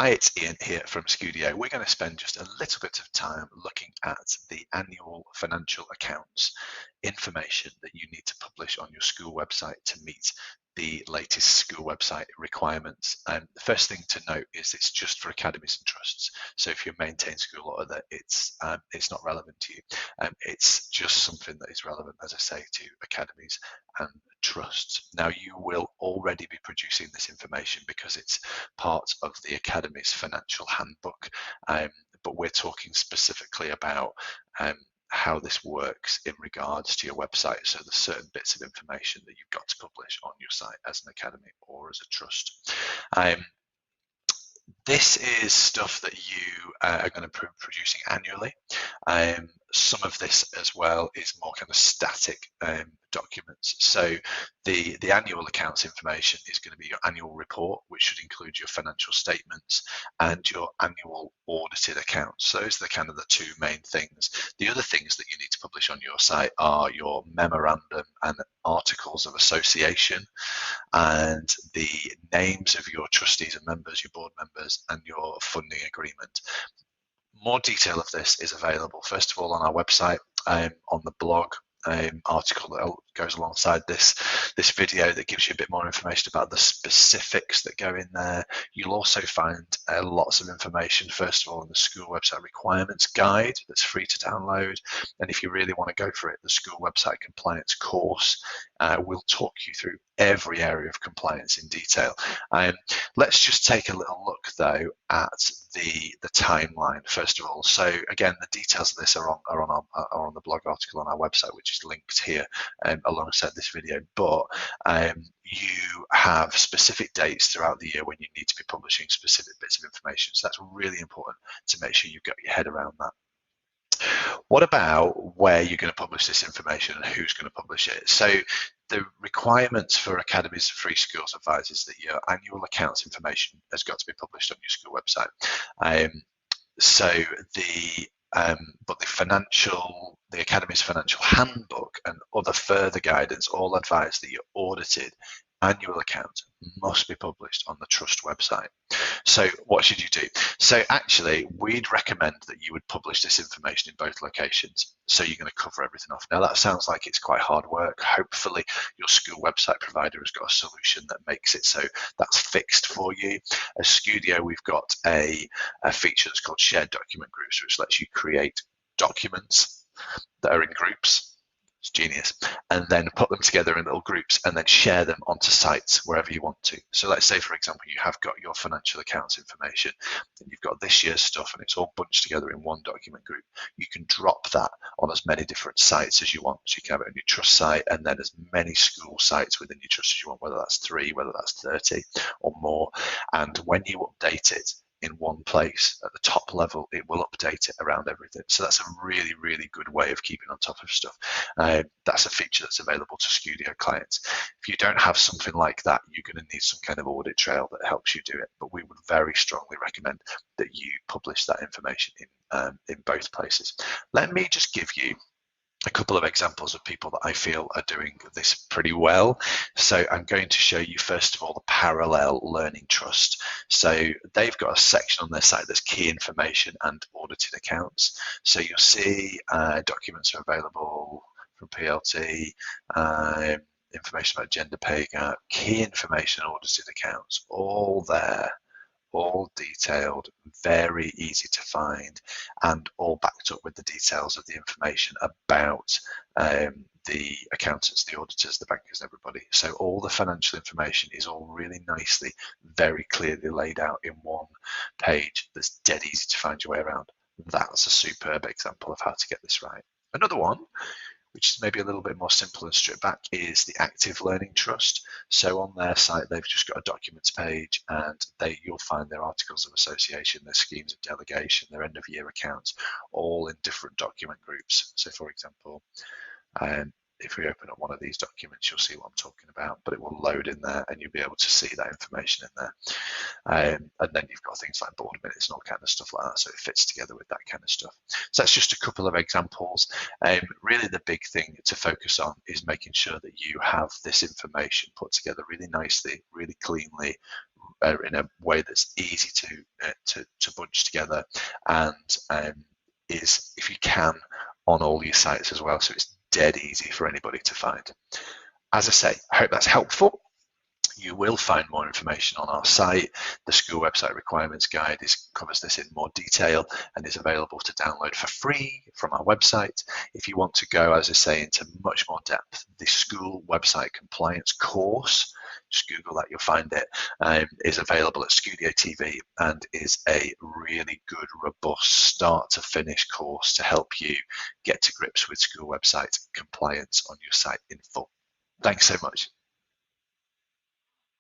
Hi, it's Ian here from Scudio. We're going to spend just a little bit of time looking at the annual financial accounts information that you need to publish on your school website to meet the latest school website requirements. The first thing to note is it's just for academies and trusts. So if you maintain school or other, it's not relevant to you. It's just something that is relevant, as I say, to academies and trusts. Now, you will already be producing this information because it's part of the Academy's financial handbook, but we're talking specifically about how this works in regards to your website. So there's certain bits of information that you've got to publish on your site as an academy or as a trust. This is stuff that you are going to be producing annually. Some of this as well is more kind of static documents. So the annual accounts information is going to be your annual report, which should include your financial statements and your annual audited accounts. So those are the two main things. The other things that you need to publish on your site are your memorandum and articles of association, and the names of your trustees and members, your board members, and your funding agreement. More detail of this is available, first of all, on our website, on the blog article that goes alongside this video that gives you a bit more information about the specifics that go in there. You'll also find lots of information, first of all, in the school website requirements guide that's free to download. And if you really want to go for it, the school website compliance course will talk you through every area of compliance in detail. Let's just take a little look though at the timeline first of all. So again, the details of this are on the blog article on our website, which is linked here alongside this video. But you have specific dates throughout the year when you need to be publishing specific bits of information. So that's really important to make sure you've got your head around that. What about where you're going to publish this information and who's going to publish it? So the requirements for academies and free schools advise is that your annual accounts information has got to be published on your school website. But the Academy's financial handbook and other further guidance all advise that your audited annual account must be published on the trust website. So what should you do? So actually, we'd recommend that you would publish this information in both locations. So you're going to cover everything off. Now that sounds like it's quite hard work. Hopefully your school website provider has got a solution that makes it so that's fixed for you. As Scudio, we've got a feature that's called shared document groups, which lets you create documents that are in groups. It's genius. And then put them together in little groups and then share them onto sites wherever you want to. So let's say, for example, you have got your financial accounts information and you've got this year's stuff and it's all bunched together in one document group. You can drop that on as many different sites as you want. So you can have it on your trust site and then as many school sites within your trust as you want, whether that's 3, whether that's 30 or more. And when you update it in one place at the top level, it will update it around everything. So that's a really, really good way of keeping on top of stuff. That's a feature that's available to Scudio clients. If you don't have something like that, you're going to need some kind of audit trail that helps you do it. But we would very strongly recommend that you publish that information in both places. Let me just give you a couple of examples of people that I feel are doing this pretty well. So I'm going to show you first of all the Parallel Learning Trust. So they've got a section on their site that's key information and audited accounts. So you'll see documents are available from PLT, information about gender pay gap, key information, audited accounts, all there, all detailed, very easy to find, and all backed up with the details of the information about the accountants, the auditors, the bankers, and everybody. So all the financial information is all really nicely, very clearly laid out in one page that's dead easy to find your way around. That's a superb example of how to get this right. Another one, which is maybe a little bit more simple and stripped back, is the Active Learning Trust. So on their site, they've just got a documents page and you'll find their articles of association, their schemes of delegation, their end of year accounts, all in different document groups. So for example, if we open up one of these documents, you'll see what I'm talking about, but it will load in there and you'll be able to see that information in there. And then you've got things like board minutes and all kind of stuff like that, so it fits together with that kind of stuff. So that's just a couple of examples. Really the big thing to focus on is making sure that you have this information put together really nicely, really cleanly, in a way that's easy to bunch together, and is, if you can, on all your sites as well, so it's dead easy for anybody to find. As I say, I hope that's helpful. You will find more information on our site. The School Website Requirements Guide covers this in more detail and is available to download for free from our website. If you want to go, as I say, into much more depth, the School Website Compliance course, just Google that, you'll find it, is available at Studio TV and is a really good, robust, start to finish course to help you get to grips with school website compliance on your site in full. Thanks so much.